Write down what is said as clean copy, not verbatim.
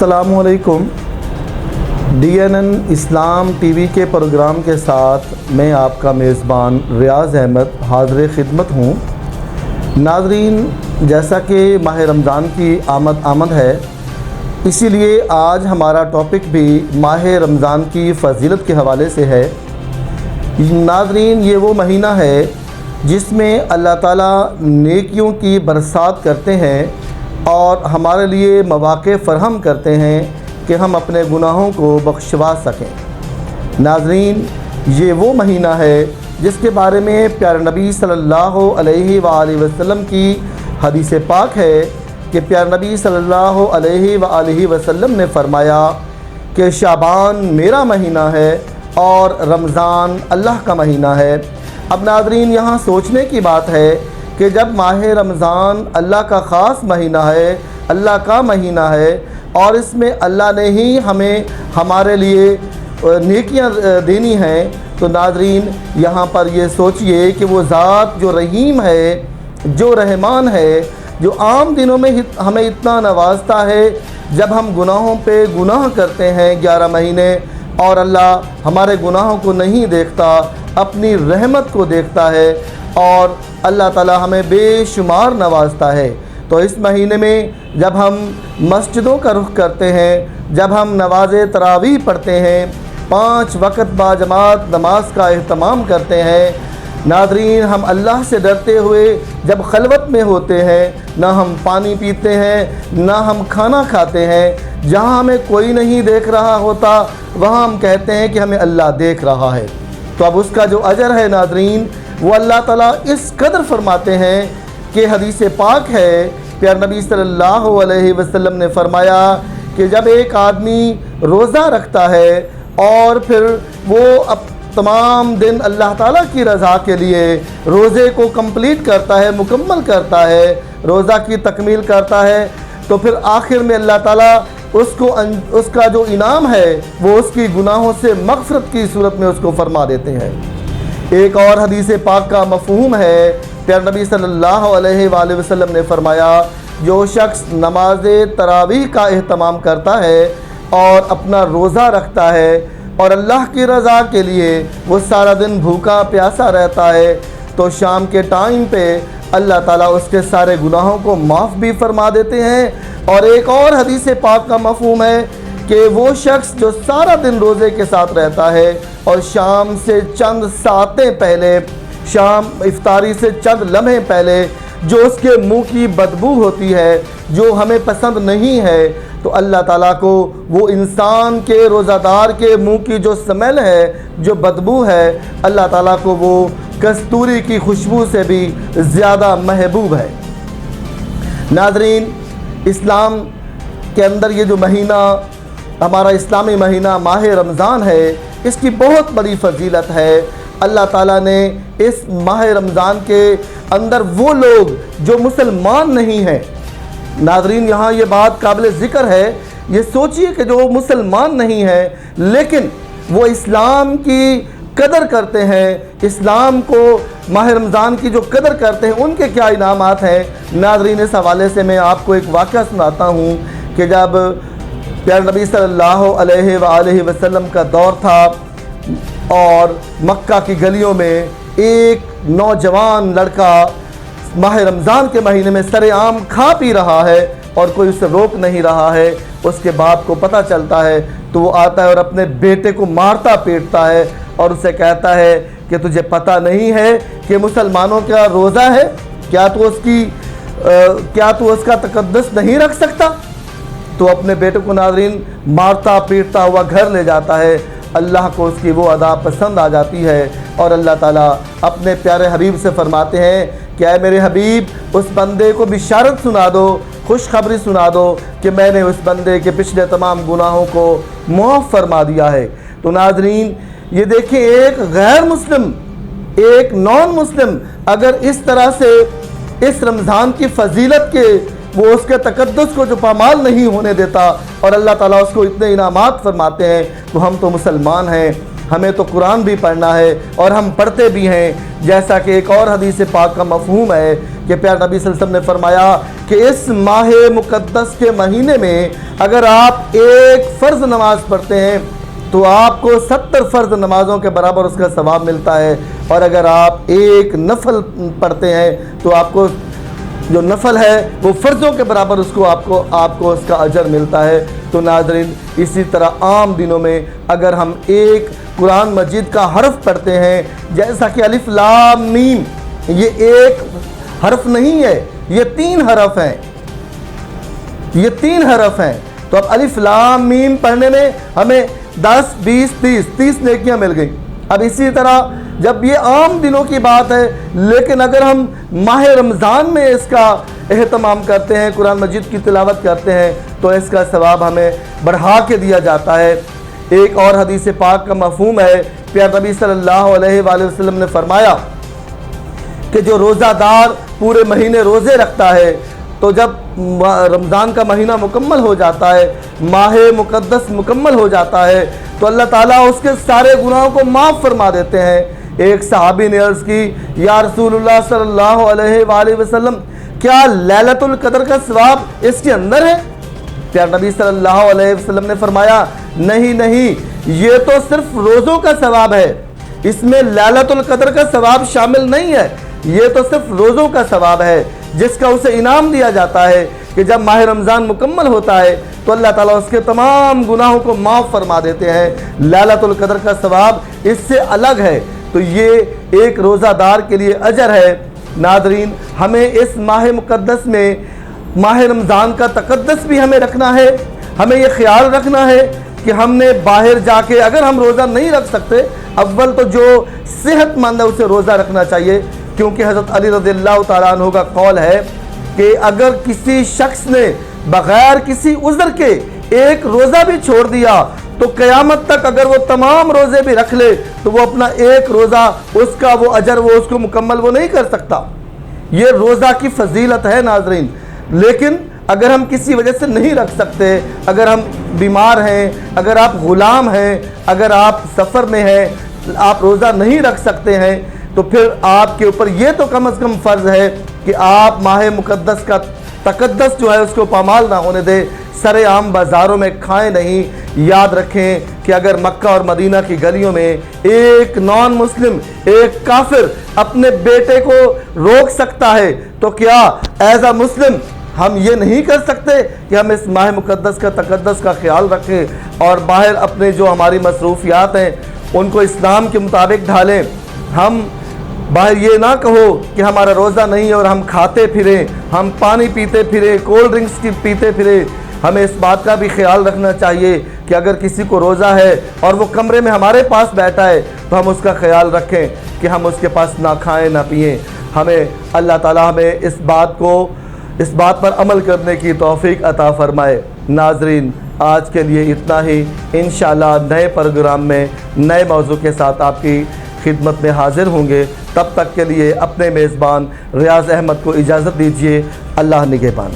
السلام علیکم۔ DNN اسلام T V کے پروگرام کے ساتھ میں آپ کا میزبان ریاض احمد حاضر خدمت ہوں۔ ناظرین، جیسا کہ ماہ رمضان کی آمد ہے، اسی لیے آج ہمارا ٹاپک بھی ماہ رمضان کی فضیلت کے حوالے سے ہے۔ ناظرین، یہ وہ مہینہ ہے جس میں اللہ تعالیٰ نیکیوں کی برسات کرتے ہیں اور ہمارے لیے مواقع فراہم کرتے ہیں کہ ہم اپنے گناہوں کو بخشوا سکیں۔ ناظرین، یہ وہ مہینہ ہے جس کے بارے میں پیارے نبی صلی اللہ علیہ وآلہ وسلم کی حدیث پاک ہے کہ پیارے نبی صلی اللہ علیہ وآلہ وسلم نے فرمایا کہ شعبان میرا مہینہ ہے اور رمضان اللہ کا مہینہ ہے۔ اب ناظرین، یہاں سوچنے کی بات ہے کہ جب ماہ رمضان اللہ کا خاص مہینہ ہے، اللہ کا مہینہ ہے، اور اس میں اللہ نے ہی ہمیں ہمارے لیے نیکیاں دینی ہیں، تو ناظرین یہاں پر یہ سوچئے کہ وہ ذات جو رحیم ہے، جو رحمان ہے، جو عام دنوں میں ہمیں اتنا نوازتا ہے، جب ہم گناہوں پہ گناہ کرتے ہیں 11 مہینے اور اللہ ہمارے گناہوں کو نہیں دیکھتا، اپنی رحمت کو دیکھتا ہے اور اللہ تعالی ہمیں بے شمار نوازتا ہے۔ تو اس مہینے میں جب ہم مسجدوں کا رخ کرتے ہیں، جب ہم نماز تراویح پڑھتے ہیں، 5 وقت با جماعت نماز کا اہتمام کرتے ہیں، ناظرین ہم اللہ سے ڈرتے ہوئے جب خلوت میں ہوتے ہیں، نہ ہم پانی پیتے ہیں، نہ ہم کھانا کھاتے ہیں، جہاں ہمیں کوئی نہیں دیکھ رہا ہوتا وہاں ہم کہتے ہیں کہ ہمیں اللہ دیکھ رہا ہے، تو اب اس کا جو اجر ہے ناظرین وہ اللہ تعالیٰ اس قدر فرماتے ہیں کہ حدیث پاک ہے، پیارے نبی صلی اللہ علیہ وسلم نے فرمایا کہ جب ایک آدمی روزہ رکھتا ہے اور پھر وہ تمام دن اللہ تعالیٰ کی رضا کے لیے روزے کو کمپلیٹ کرتا ہے، مکمل کرتا ہے، روزہ کی تکمیل کرتا ہے، تو پھر آخر میں اللہ تعالیٰ اس کا جو انعام ہے وہ اس کی گناہوں سے مغفرت کی صورت میں اس کو فرما دیتے ہیں۔ ایک اور حدیث پاک کا مفہوم ہے، پیارے نبی صلی اللہ علیہ وآلہ وسلم نے فرمایا جو شخص نماز تراویح کا اہتمام کرتا ہے اور اپنا روزہ رکھتا ہے اور اللہ کی رضا کے لیے وہ سارا دن بھوکا پیاسا رہتا ہے، تو شام کے ٹائم پہ اللہ تعالیٰ اس کے سارے گناہوں کو معاف بھی فرما دیتے ہیں۔ اور ایک اور حدیث پاک کا مفہوم ہے کہ وہ شخص جو سارا دن روزے کے ساتھ رہتا ہے اور شام سے چند ساعتیں پہلے، شام افطاری سے چند لمحے پہلے جو اس کے منہ کی بدبو ہوتی ہے، جو ہمیں پسند نہیں ہے، تو اللہ تعالیٰ کو وہ انسان کے روزہ دار کے منہ کی جو سمیل ہے، جو بدبو ہے، اللہ تعالیٰ کو وہ کستوری کی خوشبو سے بھی زیادہ محبوب ہے۔ ناظرین، اسلام کے اندر یہ جو مہینہ ہمارا اسلامی مہینہ ماہ رمضان ہے، اس کی بہت بڑی فضیلت ہے۔ اللہ تعالیٰ نے اس ماہ رمضان کے اندر وہ لوگ جو مسلمان نہیں ہیں، ناظرین یہاں یہ بات قابل ذکر ہے، یہ سوچئے کہ جو مسلمان نہیں ہیں لیکن وہ اسلام کی قدر کرتے ہیں، اسلام کو ماہ رمضان کی جو قدر کرتے ہیں، ان کے کیا انعامات ہیں۔ ناظرین اس حوالے سے میں آپ کو ایک واقعہ سناتا ہوں کہ جب پیارے نبی صلی اللہ علیہ وآلہ وسلم کا دور تھا اور مکہ کی گلیوں میں ایک نوجوان لڑکا ماہ رمضان کے مہینے میں سر عام کھا پی رہا ہے اور کوئی اسے روک نہیں رہا ہے، اس کے باپ کو پتہ چلتا ہے تو وہ آتا ہے اور اپنے بیٹے کو مارتا پیٹتا ہے اور اسے کہتا ہے کہ تجھے پتہ نہیں ہے کہ مسلمانوں کا روزہ ہے، کیا تو اس کا تقدس نہیں رکھ سکتا؟ تو اپنے بیٹے کو ناظرین مارتا پیٹتا ہوا گھر لے جاتا ہے۔ اللہ کو اس کی وہ ادا پسند آ جاتی ہے اور اللہ تعالیٰ اپنے پیارے حبیب سے فرماتے ہیں کہ اے میرے حبیب، اس بندے کو بشارت سنا دو، خوشخبری سنا دو کہ میں نے اس بندے کے پچھلے تمام گناہوں کو معاف فرما دیا ہے۔ تو ناظرین یہ دیکھیں، ایک غیر مسلم، ایک نان مسلم اگر اس طرح سے اس رمضان کی فضیلت کے وہ اس کے تقدس کو جو پامال نہیں ہونے دیتا اور اللہ تعالیٰ اس کو اتنے انعامات فرماتے ہیں، تو ہم تو مسلمان ہیں، ہمیں تو قرآن بھی پڑھنا ہے اور ہم پڑھتے بھی ہیں، جیسا کہ ایک اور حدیث پاک کا مفہوم ہے کہ پیارے نبی صلی اللہ علیہ وسلم نے فرمایا کہ اس ماہ مقدس کے مہینے میں اگر آپ ایک فرض نماز پڑھتے ہیں تو آپ کو 70 فرض نمازوں کے برابر اس کا ثواب ملتا ہے، اور اگر آپ ایک نفل پڑھتے ہیں تو آپ کو جو نفل ہے وہ فرضوں کے برابر آپ کو اس کا اجر ملتا ہے۔ تو ناظرین، اسی طرح عام دنوں میں اگر ہم ایک قرآن مجید کا حرف پڑھتے ہیں، جیسا کہ الف لام میم، یہ ایک حرف نہیں ہے، یہ 3 حرف ہیں، یہ 3 حرف ہیں۔ تو اب الف لام میم پڑھنے میں ہمیں 10 20 30 نیکیاں مل گئیں۔ اب اسی طرح جب یہ عام دنوں کی بات ہے، لیکن اگر ہم ماہ رمضان میں اس کا اہتمام کرتے ہیں، قرآن مجید کی تلاوت کرتے ہیں، تو اس کا ثواب ہمیں بڑھا کے دیا جاتا ہے۔ ایک اور حدیث پاک کا مفہوم ہے، پیارے نبی صلی اللہ علیہ وآلہ وسلم نے فرمایا کہ جو روزہ دار پورے مہینے روزے رکھتا ہے، تو جب رمضان کا مہینہ مکمل ہو جاتا ہے، ماہ مقدس مکمل ہو جاتا ہے، تو اللہ تعالیٰ اس کے سارے گناہوں کو معاف فرما دیتے ہیں۔ ایک صحابی نے عرض کی، یا رسول اللہ صلی اللہ علیہ وآلہ وسلم، کیا لیلۃ القدر کا ثواب اس کے اندر ہے؟ پیارے نبی صلی اللہ علیہ وسلم نے فرمایا، نہیں، یہ تو صرف روزوں کا ثواب ہے، اس میں لیلۃ القدر کا ثواب شامل نہیں ہے، یہ تو صرف روزوں کا ثواب ہے، جس کا اسے انعام دیا جاتا ہے کہ جب ماہ رمضان مکمل ہوتا ہے تو اللہ تعالیٰ اس کے تمام گناہوں کو معاف فرما دیتے ہیں۔ لیلۃ القدر کا ثواب اس سے الگ ہے، تو یہ ایک روزہ دار کے لیے اجر ہے۔ ناظرین، ہمیں اس ماہ مقدس میں ماہ رمضان کا تقدس بھی ہمیں رکھنا ہے، ہمیں یہ خیال رکھنا ہے کہ ہم نے باہر جا کے اگر ہم روزہ نہیں رکھ سکتے، اول تو جو صحت مند ہے اسے روزہ رکھنا چاہیے، کیونکہ حضرت علی رضی اللہ تعالیٰ عنہ کا قول ہے کہ اگر کسی شخص نے بغیر کسی عذر کے ایک روزہ بھی چھوڑ دیا تو قیامت تک اگر وہ تمام روزے بھی رکھ لے تو وہ اپنا ایک روزہ اس کا وہ اجر وہ اس کو مکمل وہ نہیں کر سکتا۔ یہ روزہ کی فضیلت ہے ناظرین، لیکن اگر ہم کسی وجہ سے نہیں رکھ سکتے، اگر ہم بیمار ہیں، اگر آپ غلام ہیں، اگر آپ سفر میں ہیں، آپ روزہ نہیں رکھ سکتے ہیں، تو پھر آپ کے اوپر یہ تو کم از کم فرض ہے کہ آپ ماہ مقدس کا تقدس جو ہے اس کو پامال نہ ہونے دے، سر عام بازاروں میں کھائیں نہیں۔ یاد رکھیں کہ اگر مکہ اور مدینہ کی گلیوں میں ایک نان مسلم، ایک کافر اپنے بیٹے کو روک سکتا ہے، تو کیا ایز اے مسلم ہم یہ نہیں کر سکتے کہ ہم اس ماہ مقدس کا تقدس کا خیال رکھیں اور باہر اپنے جو ہماری مصروفیات ہیں ان کو اسلام کے مطابق ڈھالیں؟ ہم باہر یہ نہ کہو کہ ہمارا روزہ نہیں ہے اور ہم کھاتے پھریں، ہم پانی پیتے پھریں، کولڈ ڈرنکس پیتے پھریں۔ ہمیں اس بات کا بھی خیال رکھنا چاہیے کہ اگر کسی کو روزہ ہے اور وہ کمرے میں ہمارے پاس بیٹھا ہے تو ہم اس کا خیال رکھیں کہ ہم اس کے پاس نہ کھائیں نہ پئیں۔ ہمیں اللہ تعالیٰ ہمیں اس بات پر عمل کرنے کی توفیق عطا فرمائے۔ ناظرین، آج کے لیے اتنا ہی، انشاءاللہ نئے پروگرام میں نئے موضوع کے ساتھ آپ کی خدمت میں حاضر ہوں گے۔ تب تک کے لیے اپنے میزبان ریاض احمد کو اجازت دیجیے۔ اللہ نگہبان۔